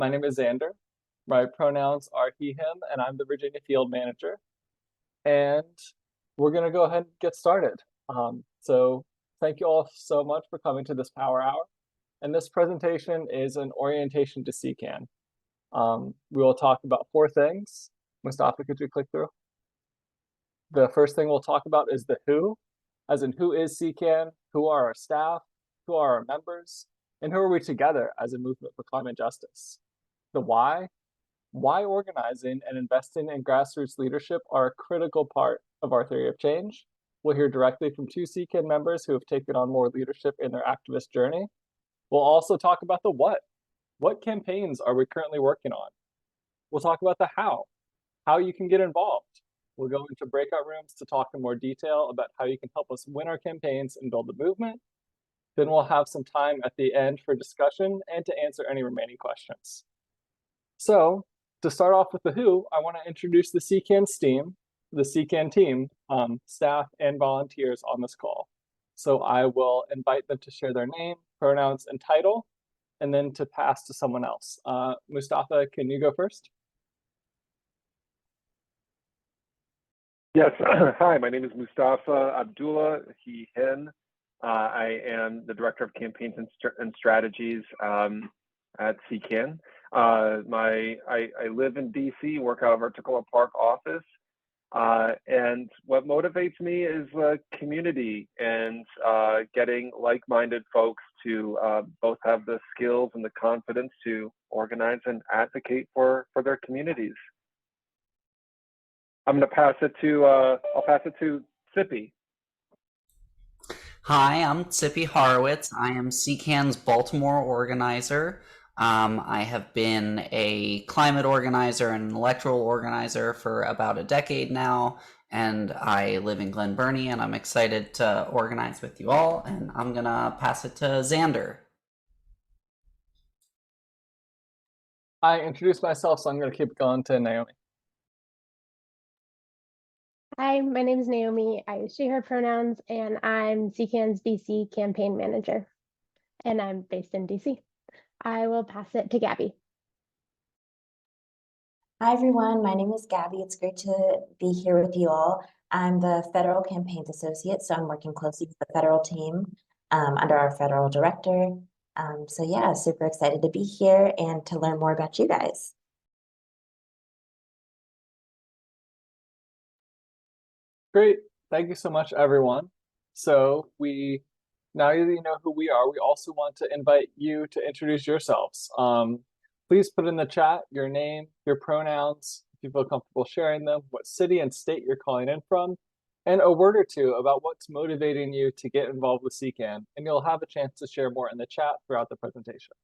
My name is Xander. My pronouns are he, him, and I'm the Virginia Field Manager. And we're going to go ahead and get started. So thank you all so much for coming to this Power Hour. And this presentation is an orientation to CCAN. We will talk about four things. Mustafa, could you click through? The first thing we'll talk about is the who, as in who is CCAN, who are our staff, who are our members, and who are we together as a movement for climate justice. The why organizing and investing in grassroots leadership are a critical part of our theory of change. We'll hear directly from two CCAN members who have taken on more leadership in their activist journey. We'll also talk about the what. What campaigns are we currently working on? We'll talk about the how you can get involved. We'll go into breakout rooms to talk in more detail about how you can help us win our campaigns and build the movement. Then we'll have some time at the end for discussion and to answer any remaining questions. So to start off with the who, I want to introduce the CCAN team, staff and volunteers on this call. So I will invite them to share their name, pronouns, and title, and then to pass to someone else. Mustafa, can you go first? Yes. Hi, my name is Mustafa Abdullah, he, him. I am the Director of Campaigns and Strategies at CCAN. I live in DC, work out of our Tacoma Park office. And what motivates me is community and getting like-minded folks to both have the skills and the confidence to organize and advocate for their communities. I'm going to pass it to, I'll pass it to Sippy. Hi, I'm Sippy Horowitz. I am CCAN's Baltimore organizer. I have been a climate organizer and an electoral organizer for about a decade now, and I live in Glen Burnie, and I'm excited to organize with you all, and I'm gonna pass it to Xander. I introduced myself, so I'm going to keep going to Naomi. Hi, my name is Naomi. I use she, her pronouns, and I'm CCAN's DC campaign manager, and I'm based in DC. I will pass it to Gabby. Hi, everyone. My name is Gabby. It's great to be here with you all. I'm the Federal Campaigns Associate, so I'm working closely with the federal team under our federal director. So yeah, super excited to be here and to learn more about you guys. Great. Thank you so much, everyone. So now that you know who we are, we also want to invite you to introduce yourselves. Please put in the chat your name, your pronouns, if you feel comfortable sharing them, what city and state you're calling in from, and a word or two about what's motivating you to get involved with CCAN, and you'll have a chance to share more in the chat throughout the presentation.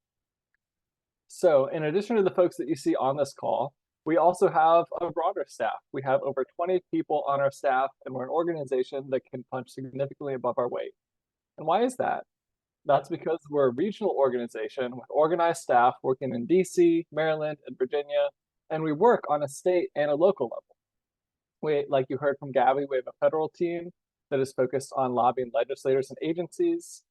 So in addition to the folks that you see on this call, we also have a broader staff. We have over 20 people on our staff, and we're an organization that can punch significantly above our weight. And why is that? That's because we're a regional organization with organized staff working in DC, Maryland, and Virginia, and we work on a state and a local level. Like you heard from Gabby, we have a federal team that is focused on lobbying legislators and agencies,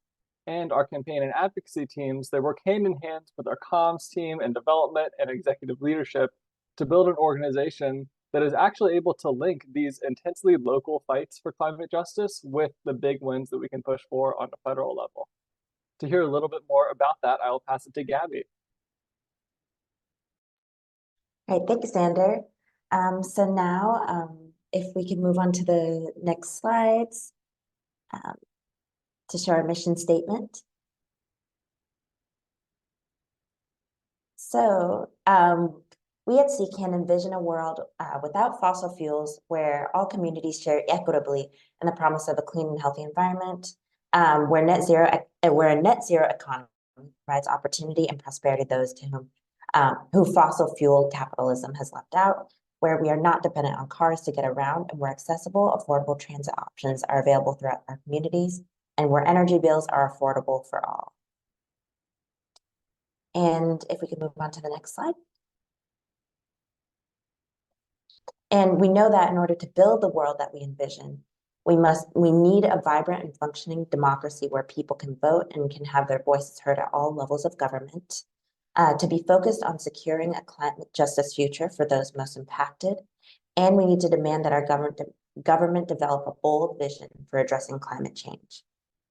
and our campaign and advocacy teams, they work hand in hand with our comms team and development and executive leadership to build an organization that is actually able to link these intensely local fights for climate justice with the big wins that we can push for on a federal level. To hear a little bit more about that, I will pass it to Gabby. All right, thanks, Xander. So now, if we can move on to the next slides to show our mission statement. So we at CCAN envision a world without fossil fuels where all communities share equitably in the promise of a clean and healthy environment, where a net zero economy provides opportunity and prosperity to those to who fossil fuel capitalism has left out, where we are not dependent on cars to get around, and where accessible, affordable transit options are available throughout our communities, and where energy bills are affordable for all. And if we could move on to the next slide. And we know that in order to build the world that we envision, we need a vibrant and functioning democracy where people can vote and can have their voices heard at all levels of government. to be focused on securing a climate justice future for those most impacted. And we need to demand that our government develop a bold vision for addressing climate change.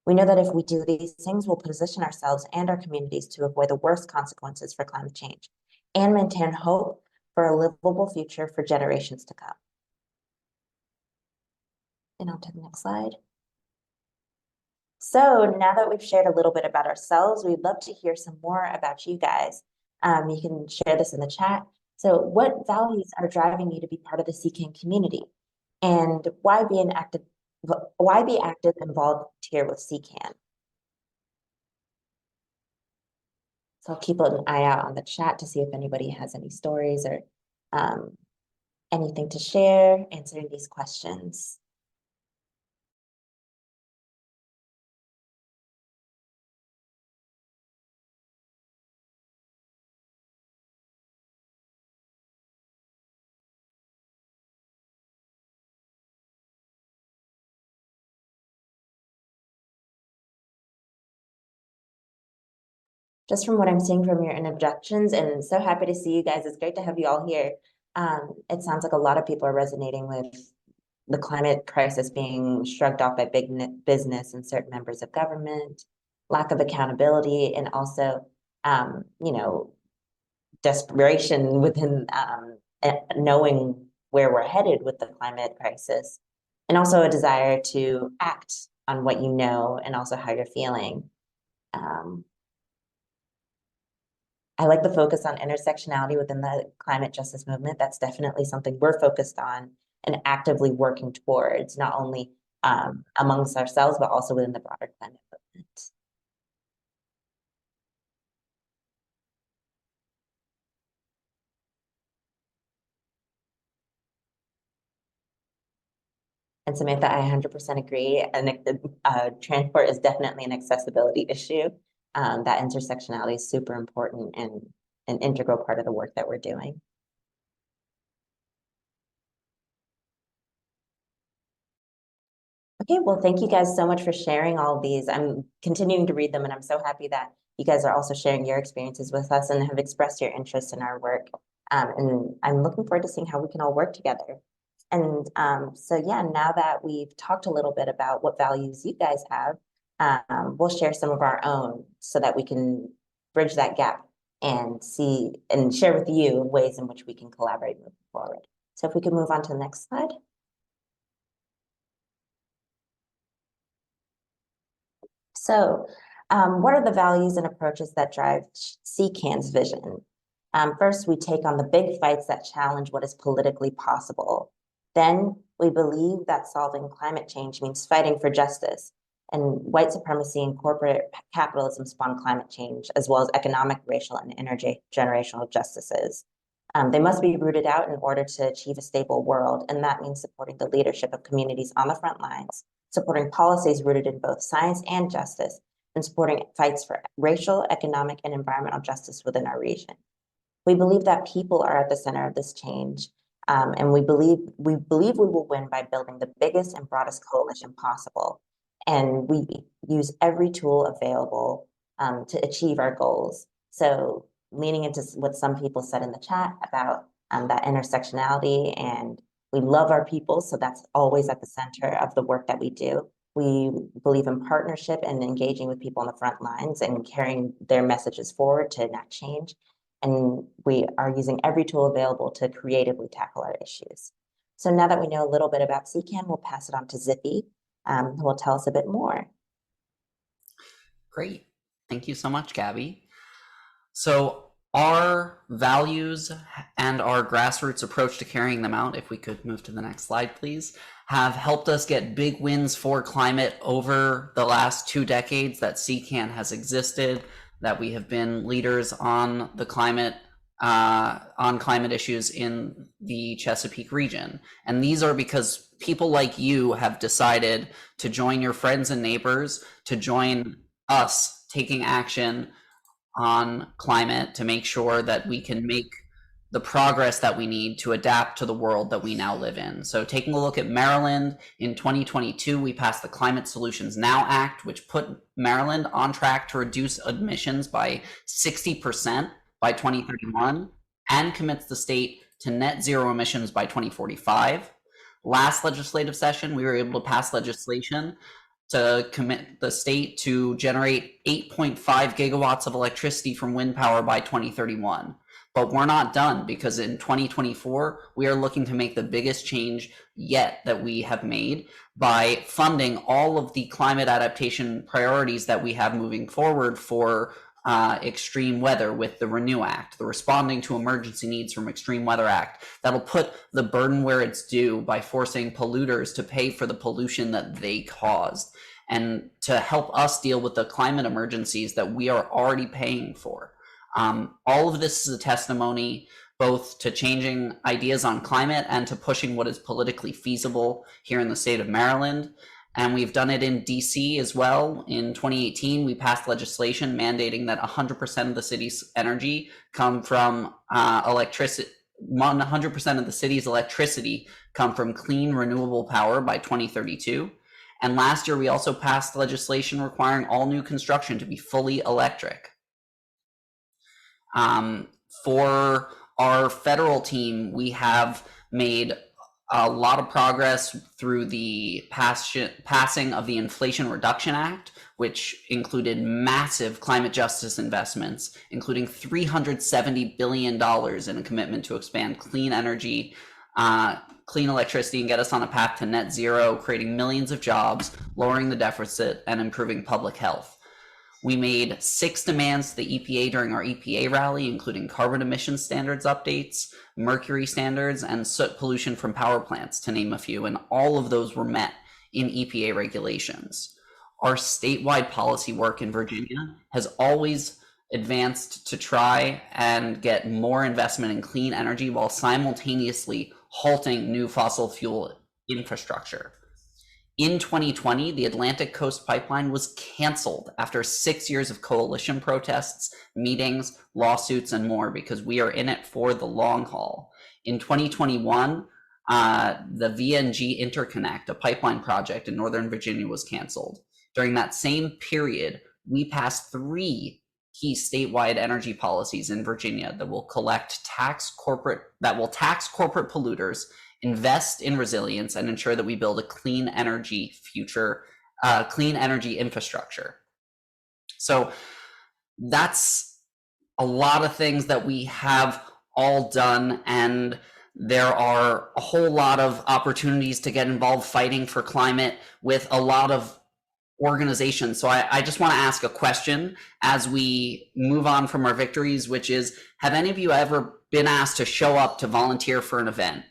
We know that if we do these things, we'll position ourselves and our communities to avoid the worst consequences for climate change and maintain hope for a livable future for generations to come. And on to the next slide. So now that we've shared a little bit about ourselves, we'd love to hear some more about you guys. You can share this in the chat. So what values are driving you to be part of the CCAN community? And why be active and volunteer with CCAN? So I'll keep an eye out on the chat to see if anybody has any stories or anything to share answering these questions. Just from what I'm seeing from your introductions, and so happy to see you guys. It's great to have you all here. It sounds like a lot of people are resonating with the climate crisis being shrugged off by big business and certain members of government, lack of accountability, and also, you know, desperation within knowing where we're headed with the climate crisis, and also a desire to act on what you know and also how you're feeling. I like the focus on intersectionality within the climate justice movement. That's definitely something we're focused on and actively working towards, not only amongst ourselves, but also within the broader climate movement. And Samantha, I 100% agree. And transport is definitely an accessibility issue. That intersectionality is super important and an integral part of the work that we're doing. Okay, well, thank you guys so much for sharing all of these. I'm continuing to read them, and I'm so happy that you guys are also sharing your experiences with us and have expressed your interest in our work. And I'm looking forward to seeing how we can all work together. And so yeah, now that we've talked a little bit about what values you guys have, we'll share some of our own so that we can bridge that gap and see and share with you ways in which we can collaborate moving forward. So if we could move on to the next slide. So what are the values and approaches that drive CCAN's vision? First, we take on the big fights that challenge what is politically possible. Then we believe that solving climate change means fighting for justice, and white supremacy and corporate capitalism spawn climate change, as well as economic, racial, and intergenerational justices. They must be rooted out in order to achieve a stable world, and that means supporting the leadership of communities on the front lines, supporting policies rooted in both science and justice, and supporting fights for racial, economic, and environmental justice within our region. We believe that people are at the center of this change, and we believe we will win by building the biggest and broadest coalition possible. And we use every tool available to achieve our goals. So leaning into what some people said in the chat about that intersectionality, and we love our people, so that's always at the center of the work that we do. We believe in partnership and engaging with people on the front lines and carrying their messages forward to enact change. And we are using every tool available to creatively tackle our issues. So now that we know a little bit about CCAN, we'll pass it on to Zippy, who will tell us a bit more. Great. Thank you so much, Gabby. So our values and our grassroots approach to carrying them out, if we could move to the next slide, please, have helped us get big wins for climate over the last 2 decades that CCAN has existed, that we have been leaders on the climate issues in the Chesapeake region. And these are because people like you have decided to join your friends and neighbors, to join us taking action on climate to make sure that we can make the progress that we need to adapt to the world that we now live in. So taking a look at Maryland, in 2022, we passed the Climate Solutions Now Act, which put Maryland on track to reduce emissions by 60% by 2031 and commits the state to net zero emissions by 2045. Last legislative session, we were able to pass legislation to commit the state to generate 8.5 gigawatts of electricity from wind power by 2031. But we're not done, because in 2024, we are looking to make the biggest change yet that we have made by funding all of the climate adaptation priorities that we have moving forward for extreme weather with the Renew Act, the Responding to Emergency Needs from Extreme Weather Act. That'll put the burden where it's due by forcing polluters to pay for the pollution that they caused, and to help us deal with the climate emergencies that we are already paying for. All of this is a testimony both to changing ideas on climate and to pushing what is politically feasible here in the state of Maryland. And we've done it in DC as well. In 2018, we passed legislation mandating that 100% of the city's energy come from electricity. 100% of the city's electricity come from clean, renewable power by 2032. And last year, we also passed legislation requiring all new construction to be fully electric. For our federal team, we have made a lot of progress through the passing of the Inflation Reduction Act, which included massive climate justice investments, including $370 billion in a commitment to expand clean energy, clean electricity, and get us on a path to net zero, creating millions of jobs, lowering the deficit, and improving public health. We made 6 demands to the EPA during our EPA rally, including carbon emission standards updates, mercury standards, and soot pollution from power plants, to name a few, and all of those were met in EPA regulations. Our statewide policy work in Virginia has always advanced to try and get more investment in clean energy while simultaneously halting new fossil fuel infrastructure. In 2020, the Atlantic Coast Pipeline was canceled after 6 years of coalition protests, meetings, lawsuits, and more, because we are in it for the long haul. In 2021, the VNG Interconnect, a pipeline project in Northern Virginia, was canceled. During that same period, we passed 3 key statewide energy policies in Virginia that will tax corporate polluters, invest in resilience, and ensure that we build a clean energy future, clean energy infrastructure. So that's a lot of things that we have all done, and there are a whole lot of opportunities to get involved fighting for climate with a lot of organizations. So I just want to ask a question as we move on from our victories, which is, have any of you ever been asked to show up to volunteer for an event,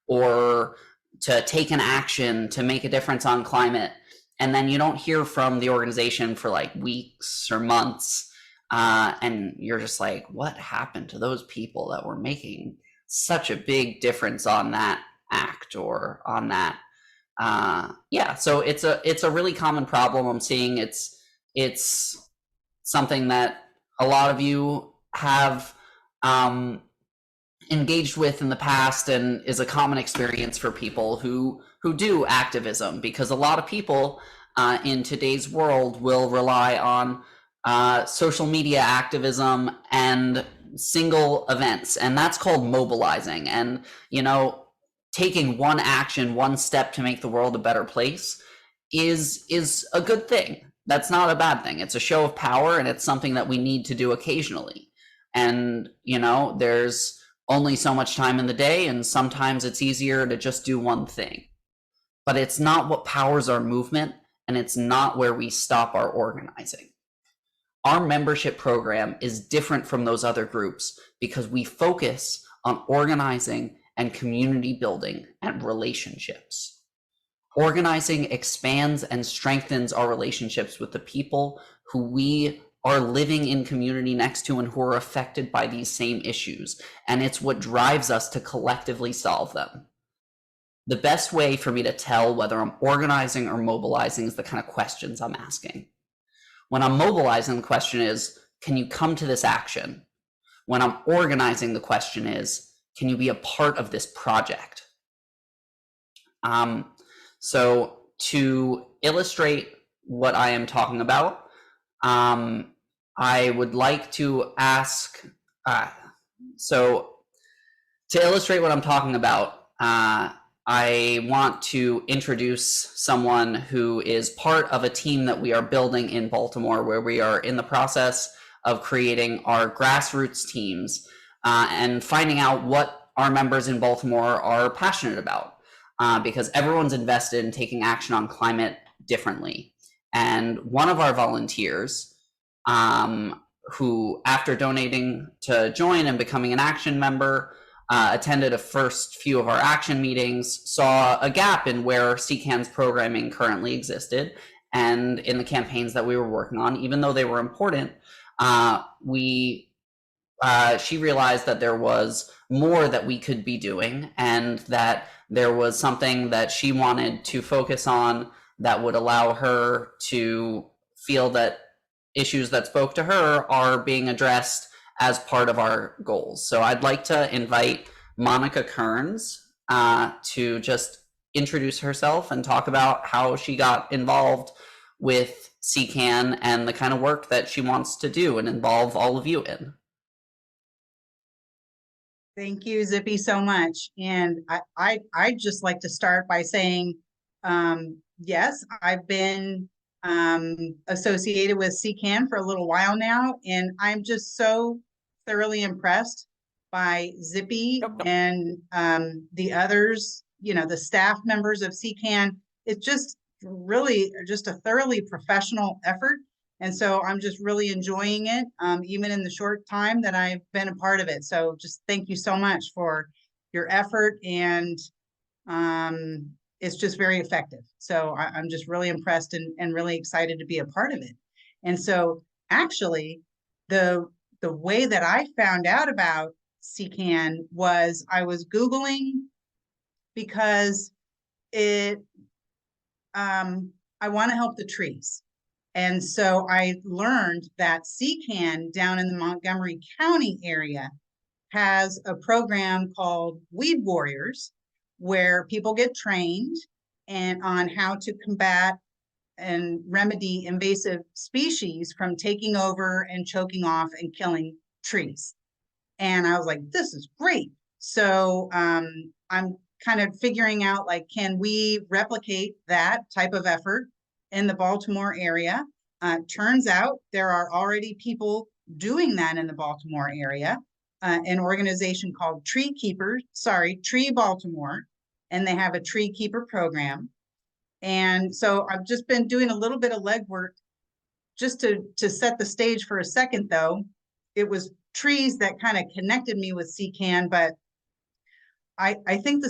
or to take an action to make a difference on climate, and then you don't hear from the organization for like weeks or months, and you're just like, what happened to those people that were making such a big difference on that act or on that? So it's a really common problem. I'm seeing it's something that a lot of you have engaged with in the past, and is a common experience for people who do activism, because a lot of people in today's world will rely on social media activism and single events, and that's called mobilizing. And taking one action, one step to make the world a better place is a good thing. That's not a bad thing. It's a show of power, and it's something that we need to do occasionally. And there's only so much time in the day, and sometimes it's easier to just do one thing. But it's not what powers our movement, and it's not where we stop our organizing. Our membership program is different from those other groups because we focus on organizing and community building and relationships. Organizing expands and strengthens our relationships with the people who we are living in community next to and who are affected by these same issues. And it's what drives us to collectively solve them. The best way for me to tell whether I'm organizing or mobilizing is the kind of questions I'm asking. When I'm mobilizing, the question is, can you come to this action? When I'm organizing, the question is, can you be a part of this project? So to illustrate what I am talking about, I would like to ask So to illustrate what I'm talking about, I want to introduce someone who is part of a team that we are building in Baltimore, where we are in the process of creating our grassroots teams and finding out what our members in Baltimore are passionate about, because everyone's invested in taking action on climate differently. And one of our volunteers, who after donating to join and becoming an action member, attended a first few of our action meetings, saw a gap in where CCAN's programming currently existed and in the campaigns that we were working on. Even though they were important, she realized that there was more that we could be doing, and that there was something that she wanted to focus on that would allow her to feel that issues that spoke to her are being addressed as part of our goals. So I'd like to invite Monica Kearns to just introduce herself and talk about how she got involved with CCAN and the kind of work that she wants to do and involve all of you in. Thank you, Zippy, so much. And I'd just like to start by saying, yes, I've been associated with CCAN for a little while now, and I'm just so thoroughly impressed by Zippy and the others, the staff members of CCAN. It's just really just a thoroughly professional effort. And so I'm just really enjoying it, even in the short time that I've been a part of it. So just thank you so much for your effort, and it's just very effective. So I'm just really impressed and really excited to be a part of it. And so actually, the way that I found out about CCAN was I was Googling, because I want to help the trees. And so I learned that CCAN down in the Montgomery County area has a program called Weed Warriors, where people get trained on how to combat and remedy invasive species from taking over and choking off and killing trees. And I was like, this is great. So I'm kind of figuring out, like, can we replicate that type of effort in the Baltimore area? Turns out there are already people doing that in the Baltimore area, an organization called Tree Baltimore, and they have a tree keeper program. And so I've just been doing a little bit of legwork just to set the stage for a second, though. It was trees that kind of connected me with CCAN, but I think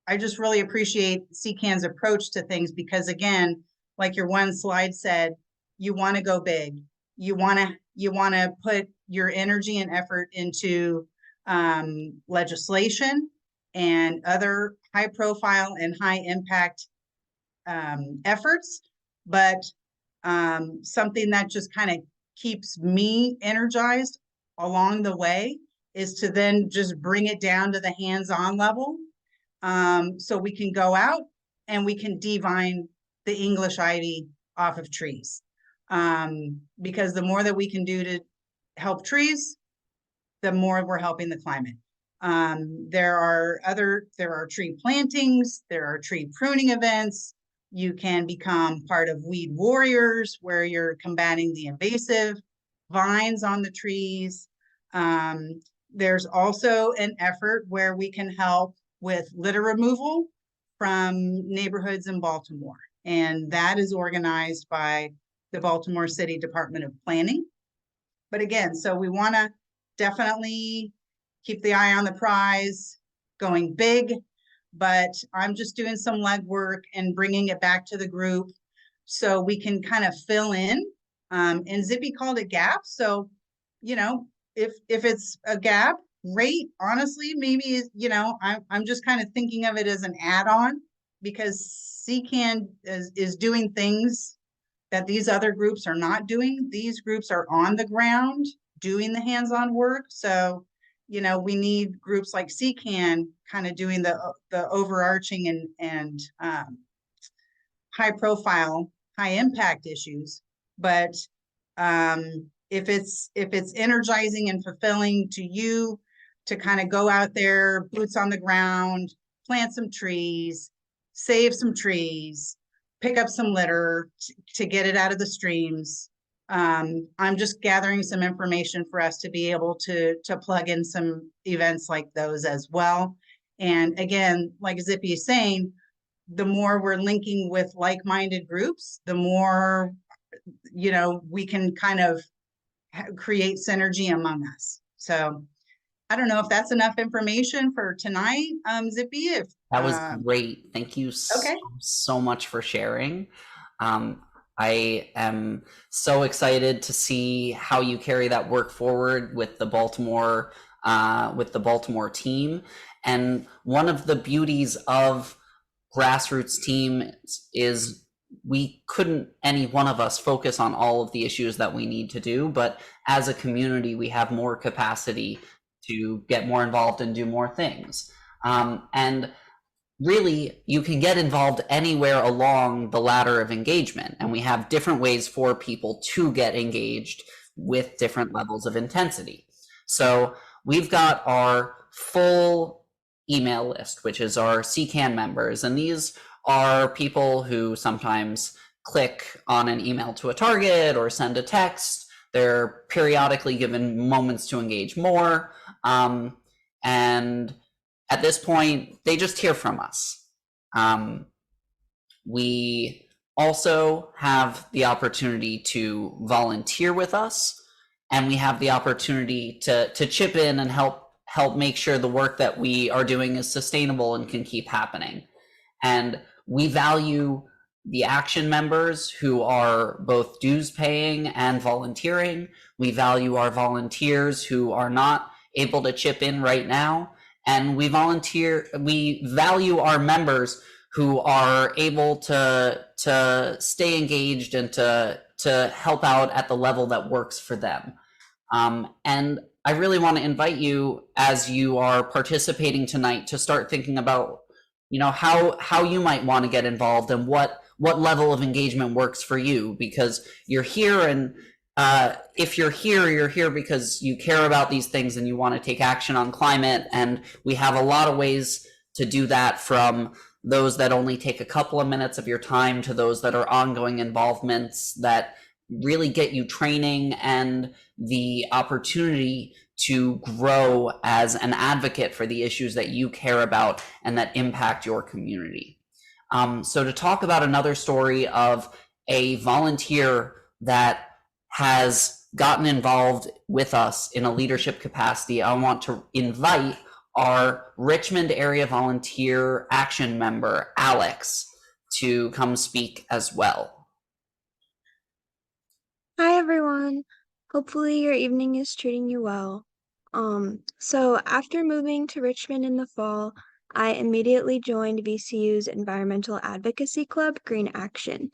I just really appreciate CCAN's approach to things, because again, like your one slide said, you want to go big. You want to put your energy and effort into legislation and other high profile and high impact efforts, but something that just kind of keeps me energized along the way is to then just bring it down to the hands-on level, so we can go out and we can devine the English ivy off of trees, because the more that we can do to help trees, the more we're helping the climate. There are tree plantings, there are tree pruning events. You can become part of Weed Warriors, where you're combating the invasive vines on the trees. There's also an effort where we can help with litter removal from neighborhoods in Baltimore. And that is organized by the Baltimore City Department of Planning. But again, so we want to definitely keep the eye on the prize, going big, but I'm just doing some legwork and bringing it back to the group so we can kind of fill in. And Zippy called it gaps. So, if it's a gap, great. Honestly, maybe, I'm just kind of thinking of it as an add-on, because CCAN is doing things that these other groups are not doing. These groups are on the ground doing the hands-on work. So, we need groups like CCAN kind of doing the overarching and high profile, high impact issues. But if it's energizing and fulfilling to you to kind of go out there, boots on the ground, plant some trees, save some trees, pick up some litter to get it out of the streams. I'm just gathering some information for us to be able to plug in some events like those as well. And again, like Zippy is saying, the more we're linking with like-minded groups, the more, you know, we can kind of create synergy among us. So I don't know if that's enough information for tonight, Zippy. If That was great. Thank you okay. so much for sharing. I am so excited to see how you carry that work forward with the Baltimore team. And one of the beauties of grassroots teams is we couldn't, any one of us, focus on all of the issues that we need to do, but as a community, we have more capacity to get more involved and do more things. And really, you can get involved anywhere along the ladder of engagement, and we have different ways for people to get engaged with different levels of intensity. So we've got our full email list, which is our CCAN members, and these are people who sometimes click on an email to a target or send a text. They're periodically given moments to engage more, and at this point, they just hear from us. We also have the opportunity to volunteer with us, and we have the opportunity to chip in and help make sure the work that we are doing is sustainable and can keep happening. And we value the action members who are both dues paying and volunteering. We value our volunteers who are not able to chip in right now. And we value our members who are able to stay engaged and to help out at the level that works for them. And I really want to invite you, as you are participating tonight, to start thinking about, you know, how you might want to get involved and what level of engagement works for you, because you're here, and if you're here because you care about these things and you want to take action on climate. And we have a lot of ways to do that, from those that only take a couple of minutes of your time to those that are ongoing involvements that really get you training and the opportunity to grow as an advocate for the issues that you care about and that impact your community. So to talk about another story of a volunteer that has gotten involved with us in a leadership capacity, I want to invite our Richmond area volunteer action member, Alex, to come speak as well. Hi, everyone. Hopefully your evening is treating you well. So after moving to Richmond in the fall, I immediately joined VCU's Environmental Advocacy Club, Green Action.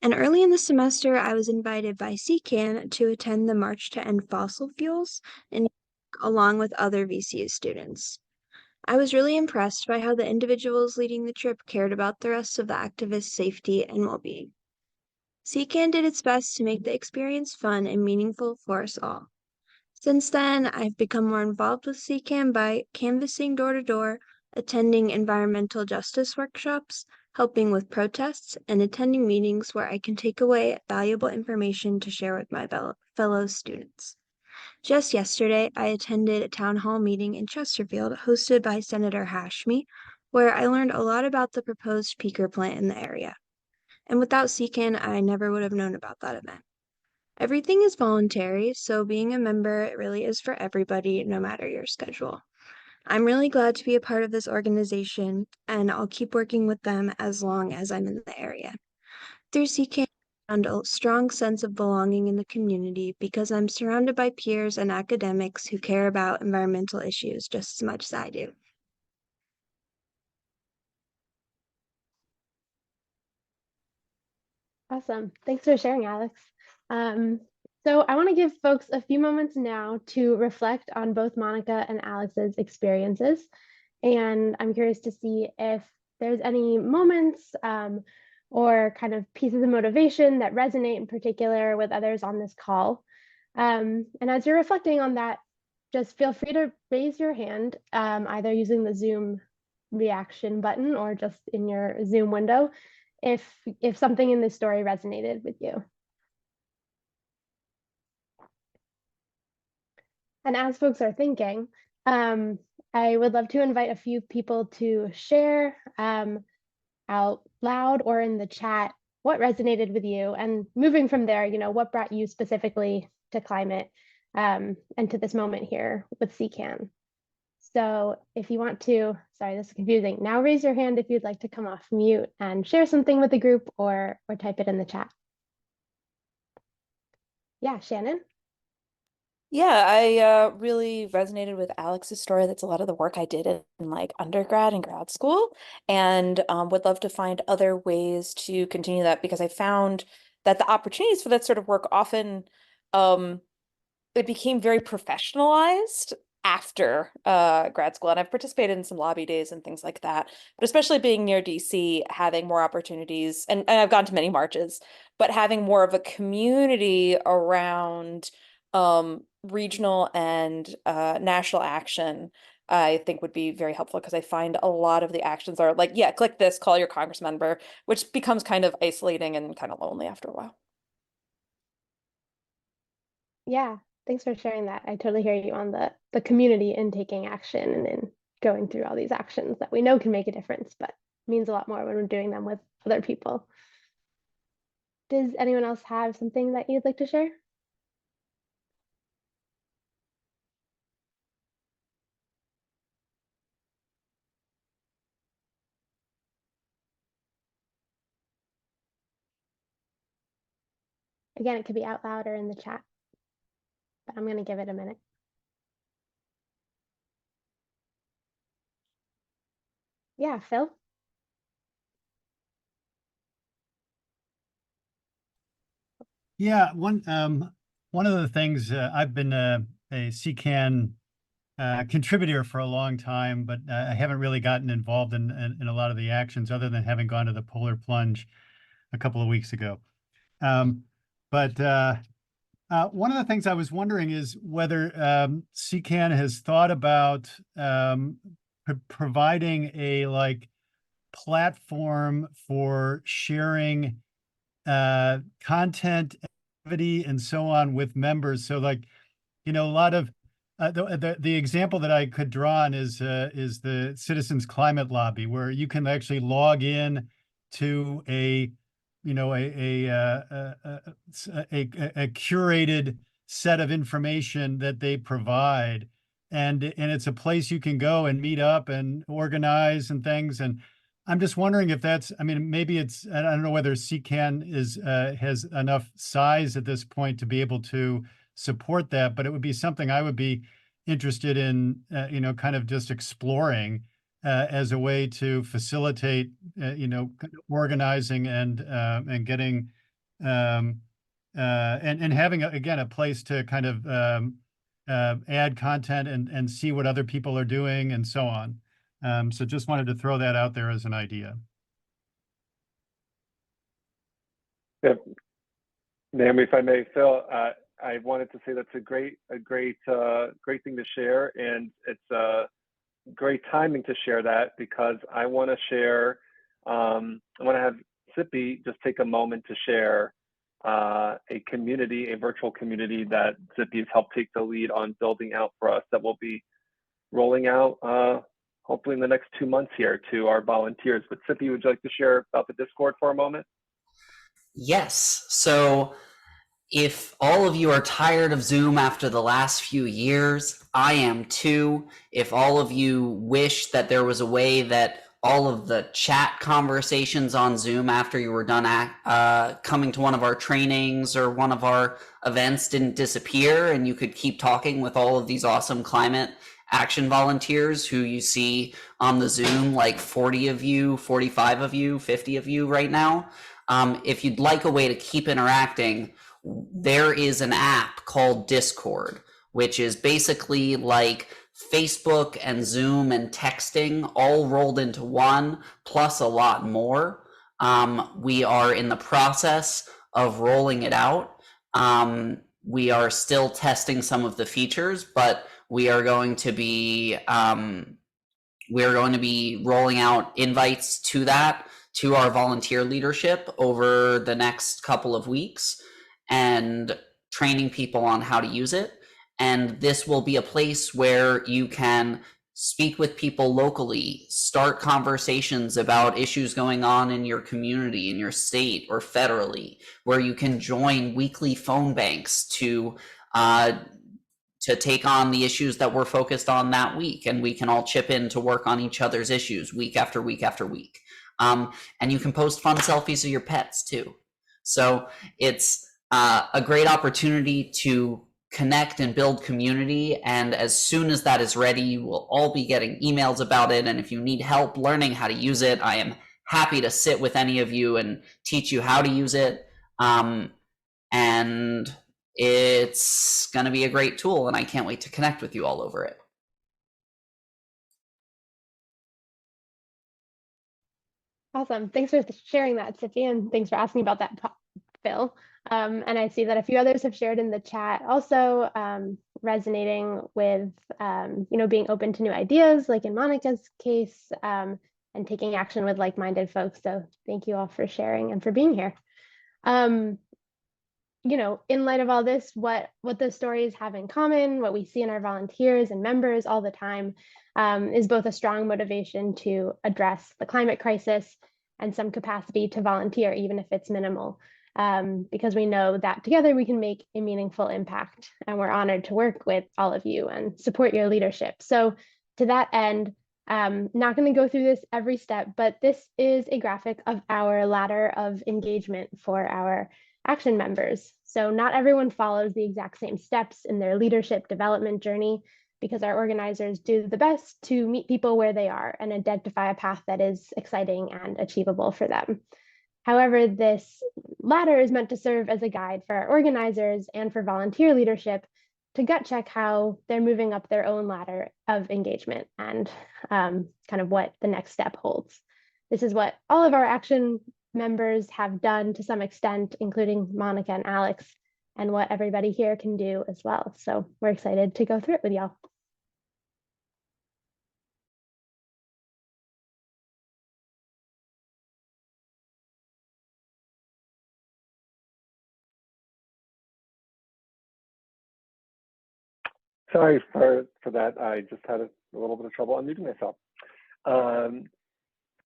And early in the semester, I was invited by CCAN to attend the March to End Fossil Fuels, along with other VCU students. I was really impressed by how the individuals leading the trip cared about the rest of the activists' safety and well-being. CCAN did its best to make the experience fun and meaningful for us all. Since then, I've become more involved with CCAN by canvassing door to door, attending environmental justice workshops, helping with protests, and attending meetings where I can take away valuable information to share with my fellow students. Just yesterday, I attended a town hall meeting in Chesterfield hosted by Senator Hashmi, where I learned a lot about the proposed peaker plant in the area. And without CCAN, I never would have known about that event. Everything is voluntary, so being a member really is for everybody, no matter your schedule. I'm really glad to be a part of this organization, and I'll keep working with them as long as I'm in the area. Through CCAN, I found a strong sense of belonging in the community because I'm surrounded by peers and academics who care about environmental issues just as much as I do. Awesome. Thanks for sharing, Alex. So I want to give folks a few moments now to reflect on both Monica and Alex's experiences. And I'm curious to see if there's any moments or kind of pieces of motivation that resonate in particular with others on this call. And as you're reflecting on that, just feel free to raise your hand, either using the Zoom reaction button or just in your Zoom window, if something in this story resonated with you. And as folks are thinking, I would love to invite a few people to share out loud or in the chat what resonated with you, and moving from there, what brought you specifically to climate and to this moment here with CCAN. So if you want to, sorry, this is confusing. Now raise your hand if you'd like to come off mute and share something with the group, or type it in the chat. Yeah, Shannon? Yeah, I really resonated with Alex's story. That's a lot of the work I did in like undergrad and grad school, and would love to find other ways to continue that, because I found that the opportunities for that sort of work often it became very professionalized after grad school. And I've participated in some lobby days and things like that, but especially being near DC, having more opportunities, and I've gone to many marches, but having more of a community around regional and national action, I think would be very helpful, because I find a lot of the actions are like, yeah, click this, call your Congress member, which becomes kind of isolating and kind of lonely after a while. Yeah, thanks for sharing that. I totally hear you on the community in taking action and in going through all these actions that we know can make a difference, but means a lot more when we're doing them with other people. Does anyone else have something that you'd like to share? Again, it could be out loud or in the chat, but I'm going to give it a minute. Yeah, Phil? Yeah, one of the things I've been a CCAN contributor for a long time, but I haven't really gotten involved in a lot of the actions other than having gone to the Polar Plunge a couple of weeks ago. But one of the things I was wondering is whether CCAN has thought about providing a platform for sharing content, activity, and so on with members. So a lot of the example that I could draw on is the Citizens Climate Lobby, where you can actually log in to a curated set of information that they provide, and it's a place you can go and meet up and organize and things. And I'm just wondering if that's, maybe it's, I don't know whether CCAN has enough size at this point to be able to support that, but it would be something I would be interested in, kind of just exploring as a way to facilitate, organizing and getting, and having, again, a place to kind of add content and see what other people are doing and so on. So just wanted to throw that out there as an idea. Yeah, Naomi, if I may, Phil, I wanted to say that's a great thing to share, and it's great timing to share that, because I want to share. I want to have Zippy just take a moment to share a virtual community that Zippy has helped take the lead on building out for us, that will be rolling out hopefully in the next 2 months here to our volunteers. But Zippy, would you like to share about the Discord for a moment? Yes. So if all of you are tired of Zoom after the last few years, I am too. If all of you wish that there was a way that all of the chat conversations on Zoom after you were done coming to one of our trainings or one of our events didn't disappear, and you could keep talking with all of these awesome climate action volunteers who you see on the Zoom, like 40 of you, 45 of you, 50 of you right now. If you'd like a way to keep interacting, there is an app called Discord, which is basically like Facebook and Zoom and texting all rolled into one, plus a lot more. We are in the process of rolling it out. we are still testing some of the features, but we are going to be rolling out invites to that to our volunteer leadership over the next couple of weeks and training people on how to use it. And this will be a place where you can speak with people locally, start conversations about issues going on in your community, in your state, or federally, where you can join weekly phone banks to take on the issues that we're focused on that week, and we can all chip in to work on each other's issues week after week after week. And you can post fun selfies of your pets too. So it's a great opportunity to connect and build community. And as soon as that is ready, you will all be getting emails about it. And if you need help learning how to use it, I am happy to sit with any of you and teach you how to use it. And it's going to be a great tool, and I can't wait to connect with you all over it. Awesome. Thanks for sharing that, Tiffy, and thanks for asking about that, Phil. And I see that a few others have shared in the chat also resonating with, being open to new ideas, like in Monica's case, and taking action with like-minded folks. So thank you all for sharing and for being here. In light of all this, what the stories have in common, what we see in our volunteers and members all the time, is both a strong motivation to address the climate crisis and some capacity to volunteer, even if it's minimal, because we know that together we can make a meaningful impact, and we're honored to work with all of you and support your leadership. So to that end, not going to go through this every step, but this is a graphic of our ladder of engagement for our action members. So not everyone follows the exact same steps in their leadership development journey, because our organizers do the best to meet people where they are and identify a path that is exciting and achievable for them. However, this ladder is meant to serve as a guide for our organizers and for volunteer leadership to gut check how they're moving up their own ladder of engagement and kind of what the next step holds. This is what all of our action members have done to some extent, including Monica and Alex, and what everybody here can do as well. So we're excited to go through it with y'all. Sorry for that. I just had a little bit of trouble unmuting myself.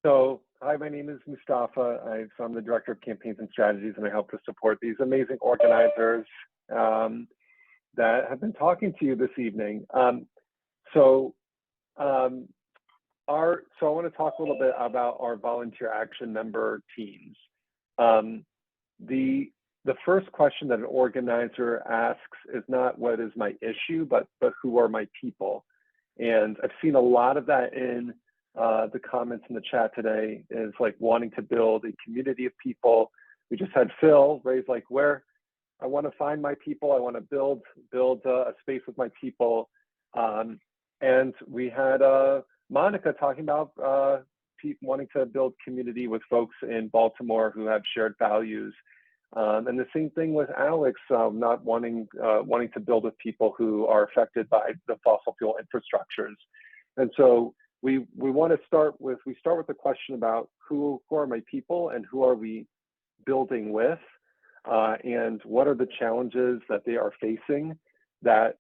So hi, my name is Mustafa. I'm the Director of Campaigns and Strategies, and I help to support these amazing organizers that have been talking to you this evening. So I want to talk a little bit about our volunteer action member teams. The first question that an organizer asks is not what is my issue, but who are my people? And I've seen a lot of that in the comments in the chat today, is like wanting to build a community of people. We just had Phil raise like, where I want to find my people, I want to build a space with my people. And we had Monica talking about wanting to build community with folks in Baltimore who have shared values. And the same thing with Alex, not wanting to build with people who are affected by the fossil fuel infrastructures. And so we start with the question about who are my people and who are we building with, and what are the challenges that they are facing that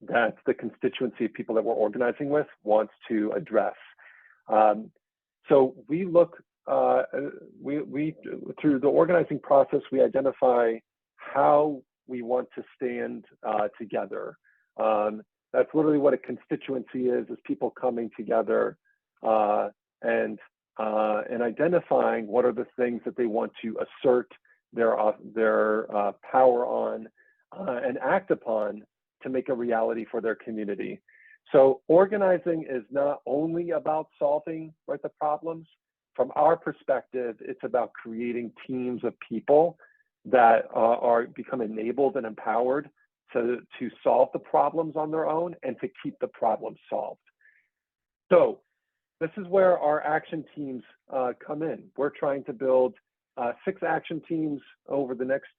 the constituency of people that we're organizing with wants to address. So we look. We through the organizing process, we identify how we want to stand together. That's literally what a constituency is people coming together and identifying what are the things that they want to assert their power on and act upon to make a reality for their community. So organizing is not only about solving the problems. From our perspective, it's about creating teams of people that become enabled and empowered to solve the problems on their own and to keep the problems solved. So this is where our action teams come in. We're trying to build 6 action teams over the next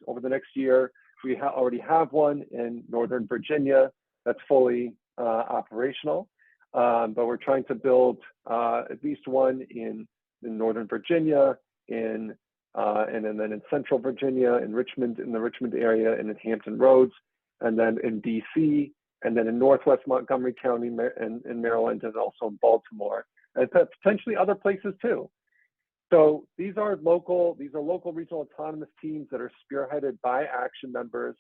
year. We already have one in Northern Virginia that's fully operational, but we're trying to build at least one in Northern Virginia, and then in Central Virginia, in Richmond, in the Richmond area, and in Hampton Roads, and then in DC, and then in Northwest Montgomery County in Maryland, and also in Baltimore, and potentially other places too. So these are local regional autonomous teams that are spearheaded by Action members,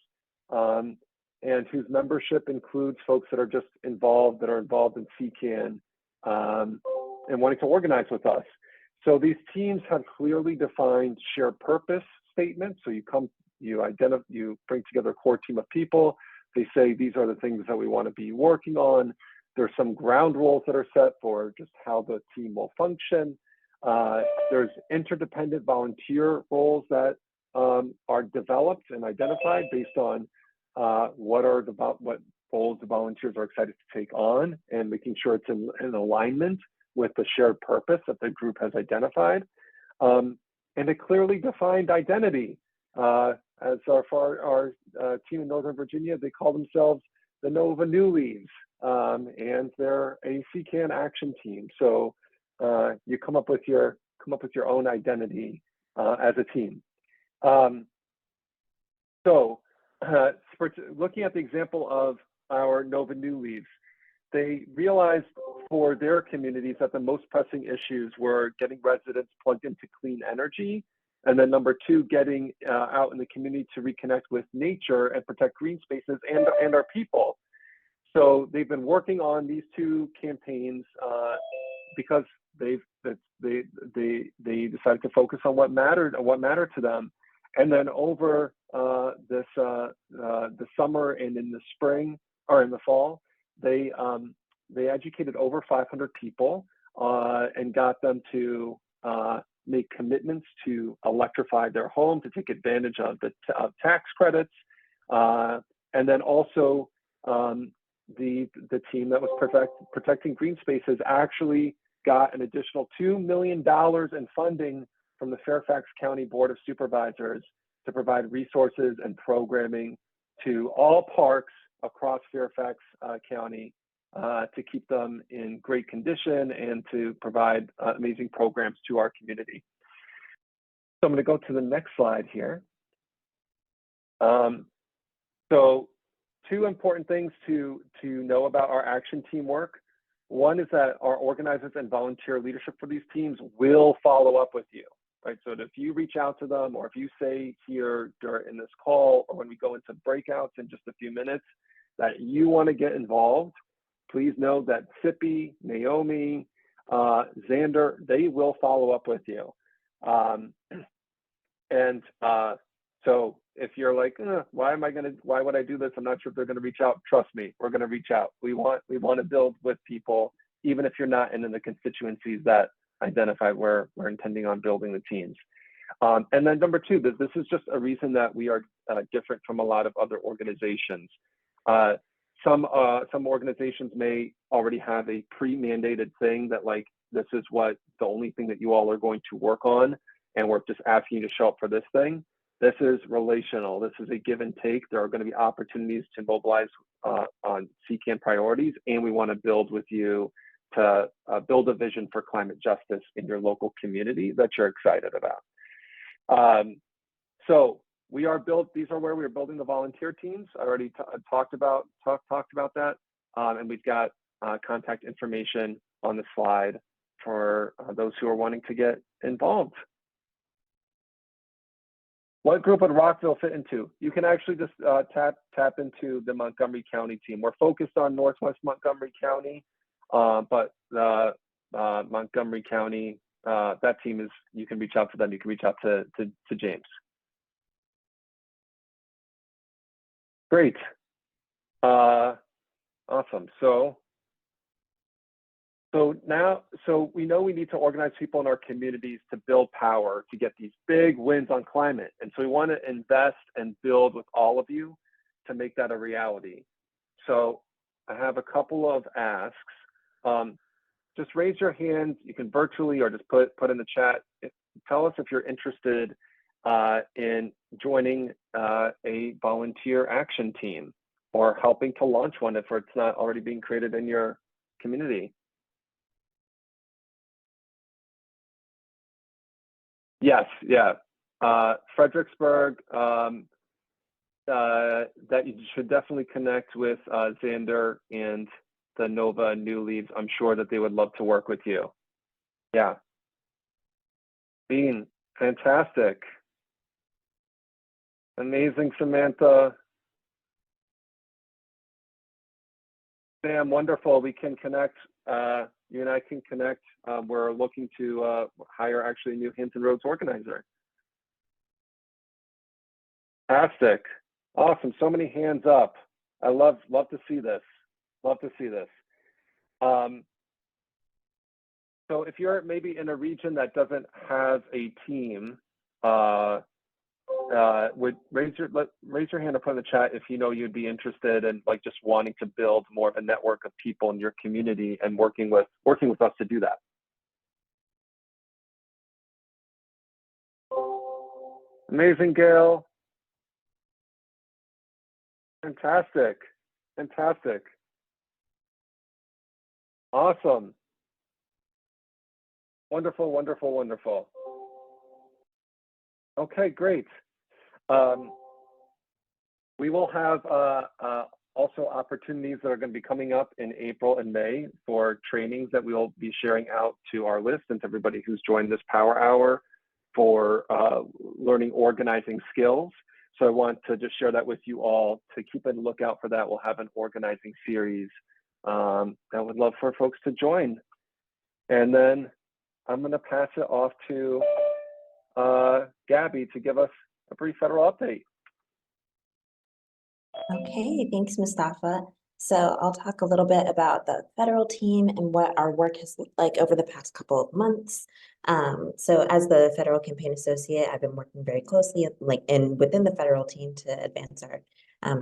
and whose membership includes folks that are just involved, that are involved in CCAN, and wanting to organize with us. So these teams have clearly defined shared purpose statements. So you bring together a core team of people. They say, these are the things that we want to be working on. There's some ground rules that are set for just how the team will function. There's interdependent volunteer roles that are developed and identified based on what roles the volunteers are excited to take on, and making sure it's in alignment with the shared purpose that the group has identified, and a clearly defined identity. As our team in Northern Virginia, they call themselves the Nova New Leaves, and they're a CCAN action team. So you come up with your own identity as a team. Looking at the example of our Nova New Leaves, they realized for their communities that the most pressing issues were getting residents plugged into clean energy, and then number two, getting out in the community to reconnect with nature and protect green spaces and our people. So they've been working on these two campaigns because they decided to focus on what mattered to them. And then over the summer and in the spring or in the fall, they educated over 500 people and got them to make commitments to electrify their home, to take advantage of the tax credits, and then also the team that was protecting green spaces actually got an additional $2 million in funding from the Fairfax County Board of Supervisors to provide resources and programming to all parks across Fairfax County to keep them in great condition and to provide amazing programs to our community. So I'm going to go to the next slide here. So two important things to know about our action team work. One is that our organizers and volunteer leadership for these teams will follow up with you, right? So if you reach out to them, or if you say here in this call, or when we go into breakouts in just a few minutes, that you want to get involved, please know that Sippy, Naomi, Xander, they will follow up with you. So if you're like, why would I do this? I'm not sure if they're going to reach out. Trust me, we're going to reach out. We want to build with people, even if you're not in the constituencies that identify where we're intending on building the teams. And then number two, this is just a reason that we are different from a lot of other organizations. Some organizations may already have a pre-mandated thing that, like, this is what the only thing that you all are going to work on, and we're just asking you to show up for this thing. This is relational. This is a give and take. There are going to be opportunities to mobilize on CCAN priorities, and we want to build with you to build a vision for climate justice in your local community that you're excited about. So these are where we're building the volunteer teams. I already talked about that, and we've got contact information on the slide for those who are wanting to get involved. What group would Rockville fit into? You can actually just tap into the Montgomery County team. We're focused on Northwest Montgomery County, but Montgomery County, that team is, you can reach out to them. You can reach out to James. Great. Awesome. So we know we need to organize people in our communities to build power, to get these big wins on climate. And so we want to invest and build with all of you to make that a reality. So I have a couple of asks. Just raise your hand. You can virtually or just put in the chat. Tell us if you're interested in joining a volunteer action team or helping to launch one if it's not already being created in your community. Yes, yeah. Fredericksburg, that you should definitely connect with Xander and the Nova New Leaves. I'm sure that they would love to work with you. Yeah. Bean, fantastic. Amazing, Samantha. Sam, wonderful. We can connect. You and I can connect. We're looking to hire actually a new Hampton Roads organizer. Fantastic. Awesome. So many hands up. I love to see this. Love to see this. So if you're maybe in a region that doesn't have a team, would raise your hand up in the chat if you know you'd be interested in like just wanting to build more of a network of people in your community and working with us to do that. Amazing, Gail. Fantastic. Fantastic. Awesome. Wonderful, wonderful, wonderful. Okay, great. We will have also opportunities that are going to be coming up in April and May for trainings that we will be sharing out to our list and to everybody who's joined this Power Hour for learning organizing skills. So I want to just share that with you all to keep a lookout for that. We'll have an organizing series that I would love for folks to join. And then I'm going to pass it off to Gabby to give us a brief federal update. Okay, thanks, Mustafa. So I'll talk a little bit about the federal team and what our work has looked like over the past couple of months. So as the federal campaign associate, I've been working very closely within the federal team to advance our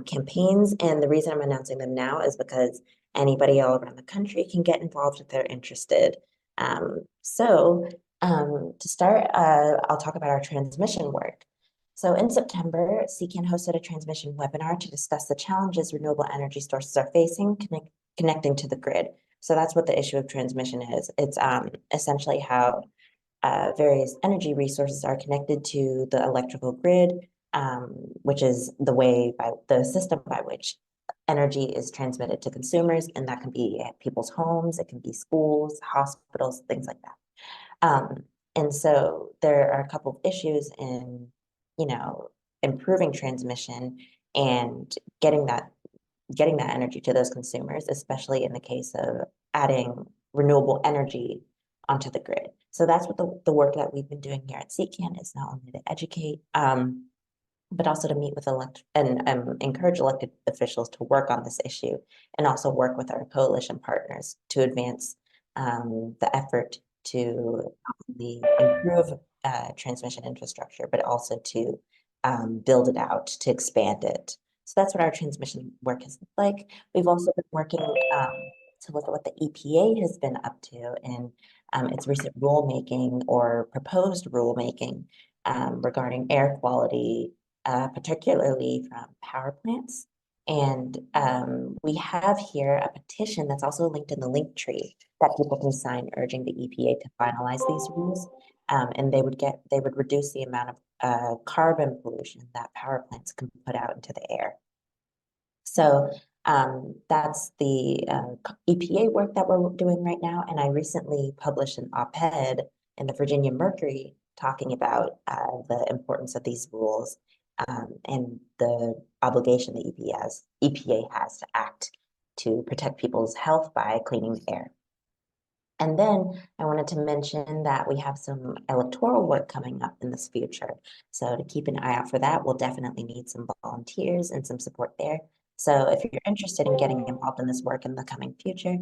campaigns. And the reason I'm announcing them now is because anybody all around the country can get involved if they're interested. To start, I'll talk about our transmission work. So in September, CCAN hosted a transmission webinar to discuss the challenges renewable energy sources are facing connecting to the grid. So that's what the issue of transmission is. It's essentially how various energy resources are connected to the electrical grid, which is the system by which energy is transmitted to consumers, and that can be at people's homes, it can be schools, hospitals, things like that. And so there are a couple of issues in improving transmission and getting that energy to those consumers, especially in the case of adding renewable energy onto the grid. So that's what the work that we've been doing here at CCAN is, not only to educate, but also to meet with encourage elected officials to work on this issue, and also work with our coalition partners to advance the effort to improve transmission infrastructure, but also to build it out, to expand it. So that's what our transmission work has looked like. We've also been working to look at what the EPA has been up to in its recent rulemaking or proposed rulemaking regarding air quality, particularly from power plants. And we have here a petition that's also linked in the link tree that people can sign urging the EPA to finalize these rules. And they would reduce the amount of carbon pollution that power plants can put out into the air. So that's the EPA work that we're doing right now. And I recently published an op-ed in the Virginia Mercury talking about the importance of these rules and the obligation the EPA has to act to protect people's health by cleaning the air. And then I wanted to mention that we have some electoral work coming up in this future. So to keep an eye out for that, we'll definitely need some volunteers and some support there. So if you're interested in getting involved in this work in the coming future,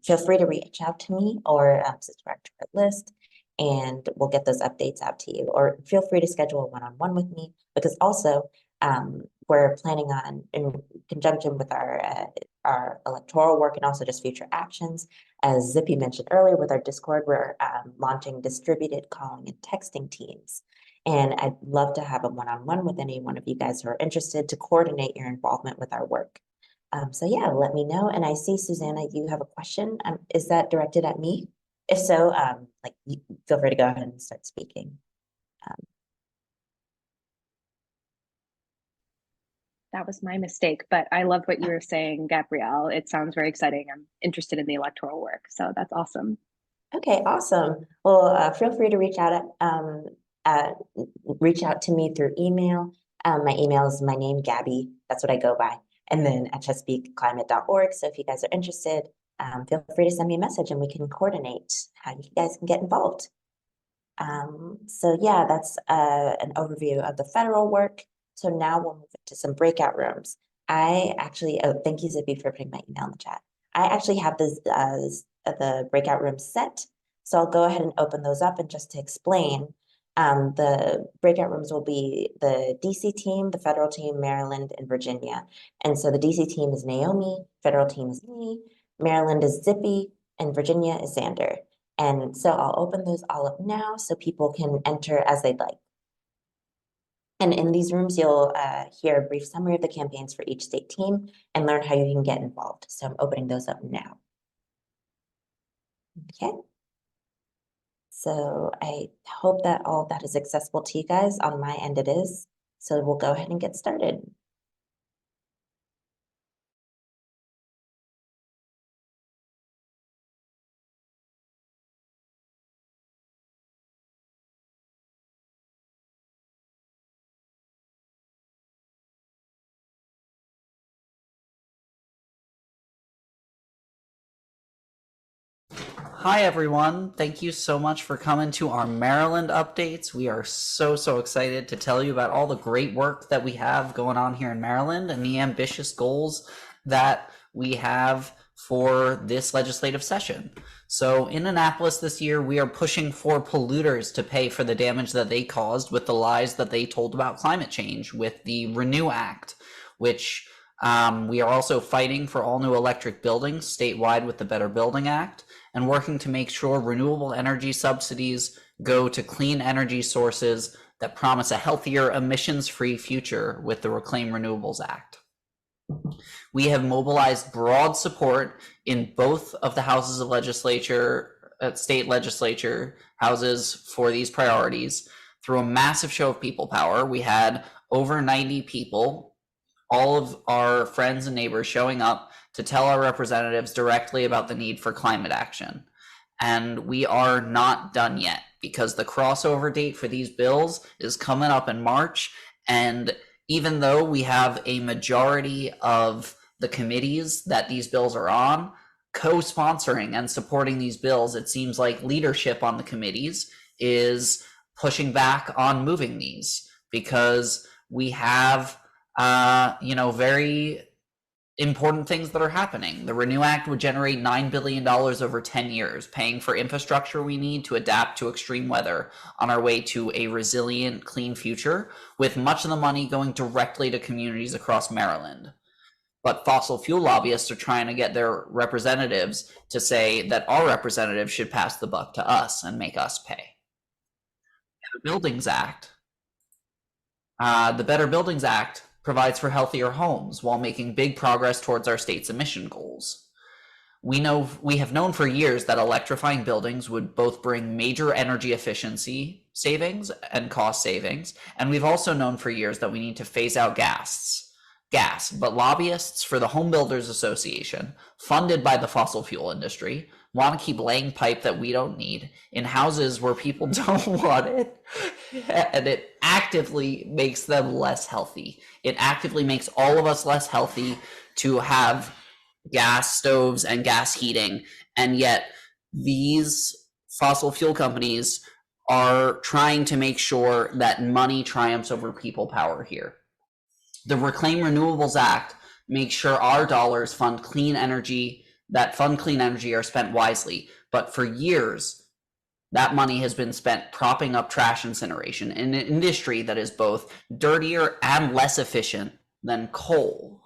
feel free to reach out to me or subscribe to our list, and we'll get those updates out to you. Or feel free to schedule a one-on-one with me, because also we're planning on, in conjunction with our electoral work and also just future actions, as Zippy mentioned earlier with our Discord, we're launching distributed calling and texting teams. And I'd love to have a one-on-one with any one of you guys who are interested to coordinate your involvement with our work. So yeah, let me know. And I see, Susanna, you have a question. Is that directed at me? If so, feel free to go ahead and start speaking. That was my mistake, but I love what you were saying, Gabrielle. It sounds very exciting. I'm interested in the electoral work, so that's awesome. Okay, awesome. Well, feel free to reach out to me through email. My email is my name, Gabby. That's what I go by. And then at chesapeakeclimate.org. So if you guys are interested, feel free to send me a message and we can coordinate how you guys can get involved. So yeah, that's an overview of the federal work. So now we'll move into some breakout rooms. I actually, thank you, Zippy, for putting my email in the chat. I actually have this, the breakout rooms set. So I'll go ahead and open those up. And just to explain, the breakout rooms will be the DC team, the federal team, Maryland, and Virginia. And so the DC team is Naomi, federal team is me, Maryland is Zippy, and Virginia is Xander. And so I'll open those all up now so people can enter as they'd like. And in these rooms, you'll hear a brief summary of the campaigns for each state team and learn how you can get involved. So I'm opening those up now. Okay. So I hope that all of that is accessible to you guys. On my end, it is. So we'll go ahead and get started. Hi everyone, thank you so much for coming to our Maryland updates. We are so excited to tell you about all the great work that we have going on here in Maryland and the ambitious goals that we have for this legislative session. So in Annapolis this year, we are pushing for polluters to pay for the damage that they caused with the lies that they told about climate change with the RENEW Act, which we are also fighting for all new electric buildings statewide with the Better Building Act, and working to make sure renewable energy subsidies go to clean energy sources that promise a healthier, emissions-free future with the Reclaim Renewables Act. We have mobilized broad support in both of the houses of legislature, state legislature houses for these priorities through a massive show of people power. We had over 90 people, all of our friends and neighbors showing up to tell our representatives directly about the need for climate action. And we are not done yet because the crossover date for these bills is coming up in March. And even though we have a majority of the committees that these bills are on co-sponsoring and supporting these bills, it seems like leadership on the committees is pushing back on moving these because we have very important things that are happening. The RENEW Act would generate $9 billion over 10 years, paying for infrastructure we need to adapt to extreme weather on our way to a resilient, clean future, with much of the money going directly to communities across Maryland. But fossil fuel lobbyists are trying to get their representatives to say that our representatives should pass the buck to us and make us pay. The Buildings Act. The Better Buildings Act provides for healthier homes while making big progress towards our state's emission goals. We have known for years that electrifying buildings would both bring major energy efficiency savings and cost savings, and we've also known for years that we need to phase out gas. But lobbyists for the Home Builders Association, funded by the fossil fuel industry, want to keep laying pipe that we don't need in houses where people don't want it, and it actively makes them less healthy. It actively makes all of us less healthy to have gas stoves and gas heating, and yet these fossil fuel companies are trying to make sure that money triumphs over people power here. The Reclaim Renewables Act makes sure our dollars fund clean energy are spent wisely. But for years, that money has been spent propping up trash incineration in an industry that is both dirtier and less efficient than coal.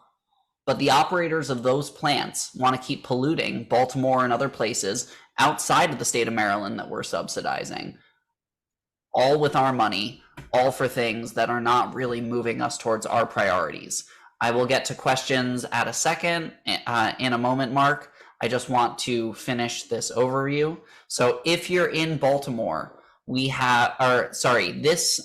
But the operators of those plants want to keep polluting Baltimore and other places outside of the state of Maryland that we're subsidizing. all with our money, all for things that are not really moving us towards our priorities. I will get to questions at a second, in a moment, Mark. I just want to finish this overview. So if you're in Baltimore, we have, or sorry, this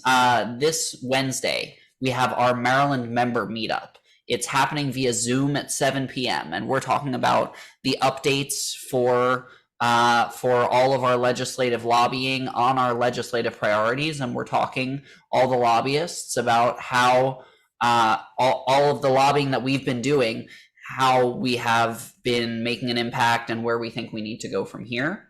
Wednesday, we have our Maryland member meetup. It's happening via Zoom at 7 p.m. and we're talking about the updates for all of our legislative lobbying on our legislative priorities, and we're talking all the lobbyists about how all of the lobbying that we've been doing, how we have been making an impact and where we think we need to go from here.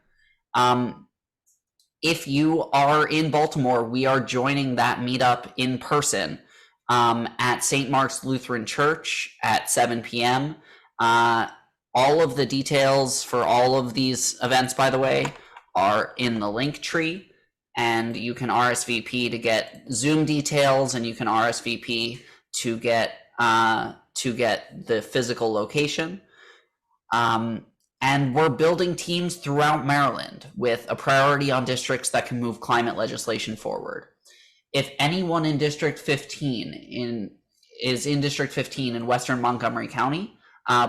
If you are in Baltimore, we are joining that meetup in person at St. Mark's Lutheran Church at 7 p.m. All of the details for all of these events, by the way, are in the link tree, and you can RSVP to get Zoom details, and you can RSVP to get the physical location. And we're building teams throughout Maryland with a priority on districts that can move climate legislation forward. If anyone in District 15 is in District 15 in Western Montgomery County,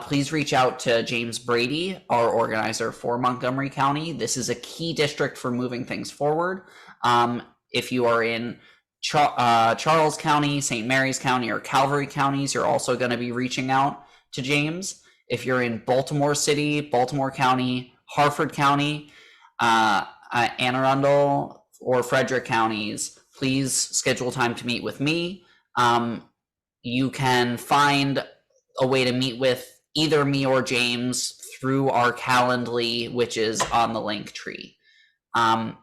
please reach out to James Brady, our organizer for Montgomery County. This is a key district for moving things forward. If you are in Charles County, St. Mary's County, or Calvary counties, you're also going to be reaching out to James. If you're in Baltimore City, Baltimore County, Harford County, Anne Arundel, or Frederick counties, please schedule time to meet with me. You can find a way to meet with either me or James through our Calendly, which is on the link tree. And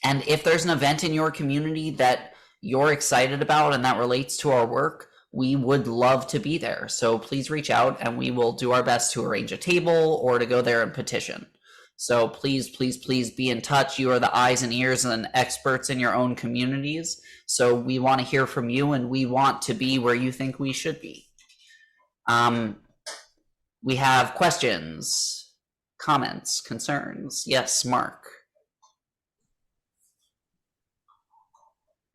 if there's an event in your community that you're excited about and that relates to our work, we would love to be there. So please reach out and we will do our best to arrange a table or to go there and petition. So please, please, please be in touch. You are the eyes and ears and experts in your own communities. So we want to hear from you and we want to be where you think we should be. We have questions, comments, concerns. Yes, Mark.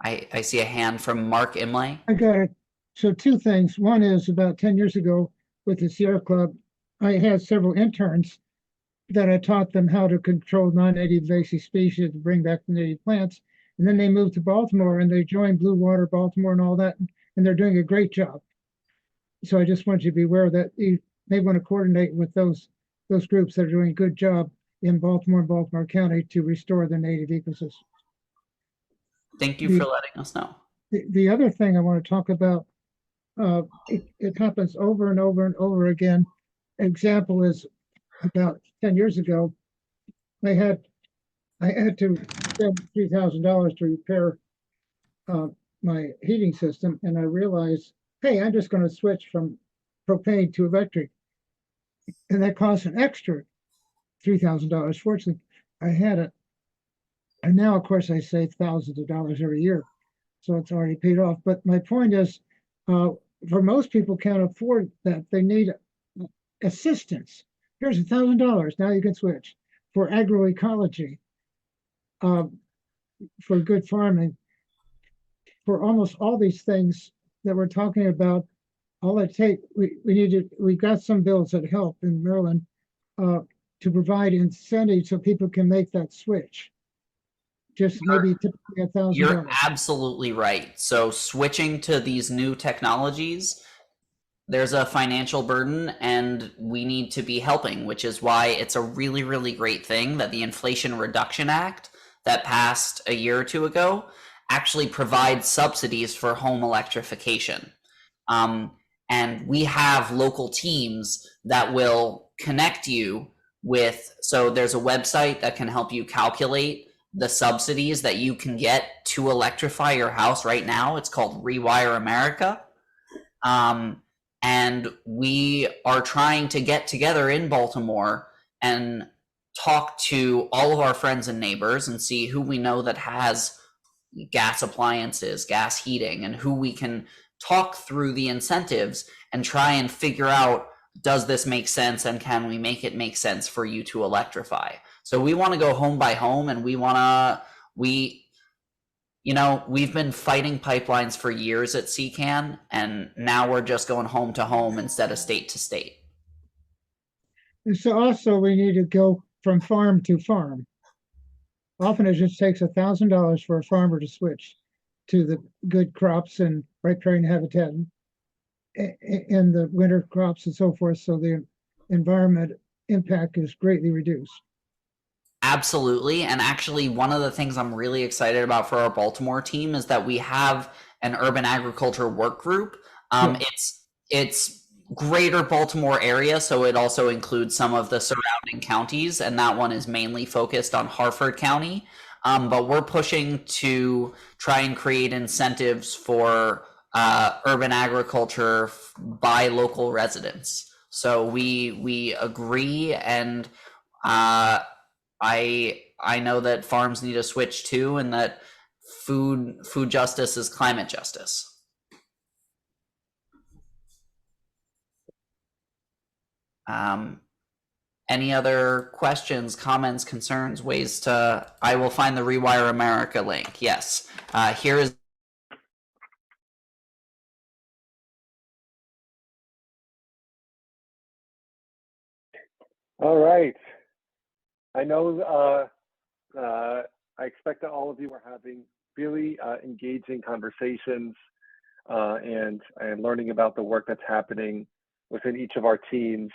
I see a hand from Mark Imlay. I got it. So two things. One is about 10 years ago with the Sierra Club, I had several interns that I taught them how to control non-native invasive species to bring back the native plants. And then they moved to Baltimore and they joined Blue Water Baltimore and all that, and they're doing a great job. So I just want you to be aware that you may want to coordinate with those groups that are doing a good job in Baltimore and Baltimore County to restore the native ecosystem. Thank you for letting us know. The other thing I want to talk about, it happens over and over and over again. Example is about 10 years ago, I had to spend $3,000 to repair my heating system, and I realized, hey, I'm just going to switch from propane to electric, and that cost an extra $3,000. Fortunately, I had it, and now, of course, I save thousands of dollars every year, so it's already paid off. But my point is, for most people can't afford that. They need assistance. Here's $1,000. Now you can switch for agroecology, for good farming, for almost all these things that we're talking about. All it takes, we got some bills that help in Maryland to provide incentives so people can make that switch. Just maybe typically $1,000. You're absolutely right. So switching to these new technologies, there's a financial burden and we need to be helping, which is why it's a really, really great thing that the Inflation Reduction Act that passed a year or two ago actually provides subsidies for home electrification. And we have local teams that will connect you with, so there's a website that can help you calculate the subsidies that you can get to electrify your house right now. It's called Rewire America. And we are trying to get together in Baltimore and talk to all of our friends and neighbors and see who we know that has gas appliances, gas heating, and who we can talk through the incentives and try and figure out, does this make sense and can we make it make sense for you to electrify? So we want to go home by home, and we you know, we've been fighting pipelines for years at CCAN, and now we're just going home to home instead of state to state. And so also we need to go from farm to farm. Often it just takes $1,000 for a farmer to switch to the good crops and riparian habitat and the winter crops and so forth. So the environment impact is greatly reduced. Absolutely. And actually, one of the things I'm really excited about for our Baltimore team is that we have an urban agriculture work group. Yeah. It's greater Baltimore area, so it also includes some of the surrounding counties, and that one is mainly focused on Harford County. But we're pushing to try and create incentives for urban agriculture by local residents. So we agree, and I know that farms need a switch too, and that food justice is climate justice. Any other questions, comments, concerns, ways to? I will find the Rewire America link. Yes, here is. All right. I know I expect that all of you are having really engaging conversations and learning about the work that's happening within each of our teams.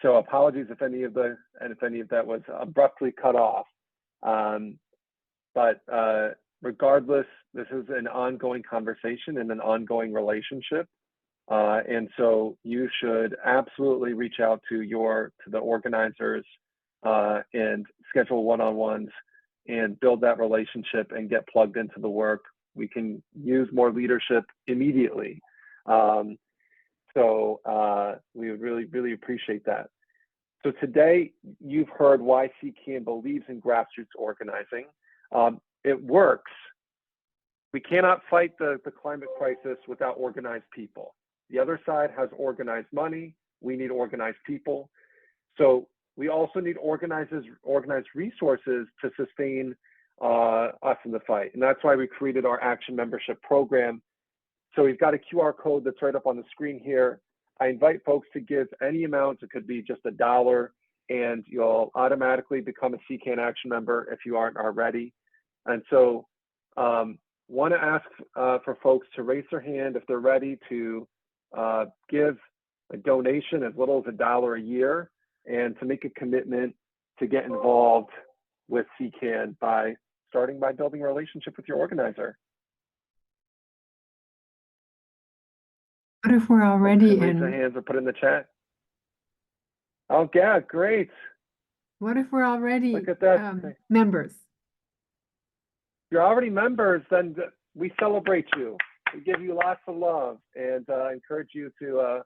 So apologies if any of that was abruptly cut off. But regardless, this is an ongoing conversation and an ongoing relationship. And so you should absolutely reach out to the organizers and schedule one-on-ones and build that relationship and get plugged into the work. We can use more leadership immediately. So we would really, really appreciate that. So today you've heard why CCAN believes in grassroots organizing. It works. We cannot fight the climate crisis without organized people. The other side has organized money. We need organized people. So we also need organized resources to sustain us in the fight. And that's why we created our Action Membership Program. So we've got a QR code that's right up on the screen here. I invite folks to give any amount. It could be just $1, and you'll automatically become a CCAN Action member if you aren't already. And so want to ask for folks to raise their hand if they're ready to give a donation as little as $1 a year, and to make a commitment to get involved with CCAN by starting by building a relationship with your organizer. What if we're already Raise their in? hands or put in the chat. Oh, yeah, great. What if we're already Look at that. members? If you're already members, then we celebrate you. We give you lots of love and encourage you to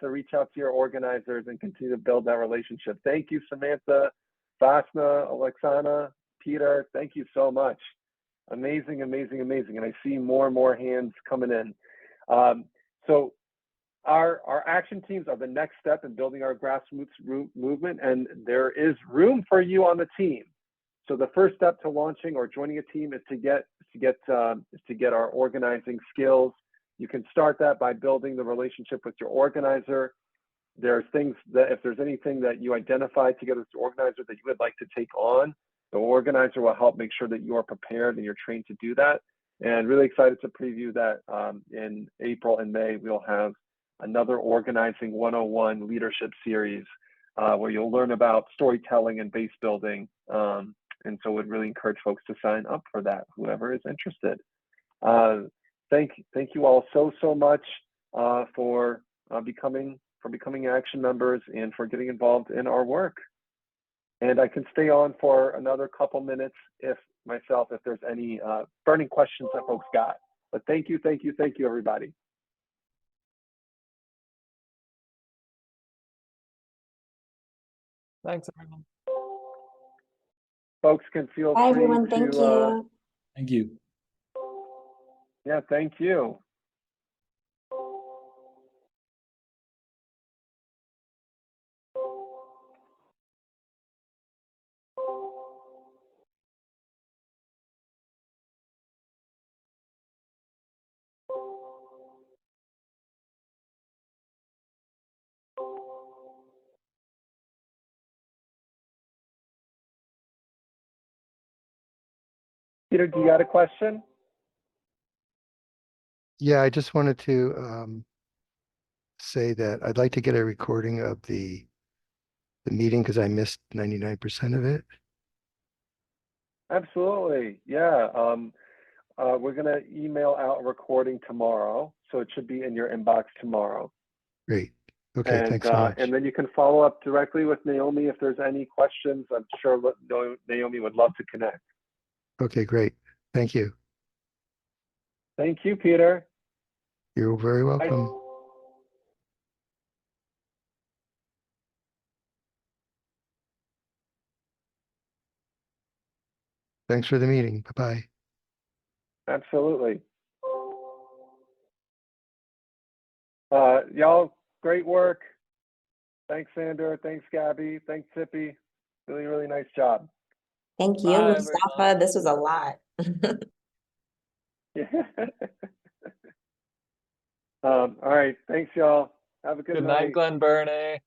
reach out to your organizers and continue to build that relationship. Thank you, Samantha, Vasna, Alexana, Peter. Thank you so much. Amazing, amazing, amazing. And I see more and more hands coming in. So our action teams are the next step in building our grassroots movement, and there is room for you on the team. So the first step to launching or joining a team is to get our organizing skills. You can start that by building the relationship with your organizer. There's things that if there's anything that you identify together with your organizer that you would like to take on, the organizer will help make sure that you are prepared and you're trained to do that. And really excited to preview that in April and May. We'll have another Organizing 101 leadership series where you'll learn about storytelling and base building. And so would really encourage folks to sign up for that, whoever is interested. Thank you all so much for becoming action members and for getting involved in our work. And I can stay on for another couple minutes if there's any burning questions that folks got. But thank you, everybody. Thanks, everyone. Folks can feel Bye, free everyone. Thank to. you. Thank you. Yeah, thank you. Peter, do you got a question? Yeah, I just wanted to say that I'd like to get a recording of the meeting because I missed 99% of it. Absolutely. Yeah. We're going to email out a recording tomorrow, so it should be in your inbox tomorrow. Great. Okay, thanks so much. And then you can follow up directly with Naomi if there's any questions. I'm sure Naomi would love to connect. Okay, great. Thank you. Thank you, Peter. You're very Bye. welcome. Thanks for the meeting. Bye-bye. Absolutely. Y'all, great work. Thanks, Sander. Thanks, Gabby. Thanks, Tippy. Really, really nice job. Thank you, Bye, Mustafa. everyone. This was a lot. All right. Thanks, y'all. Have a good Good night, night. Glen Burnie.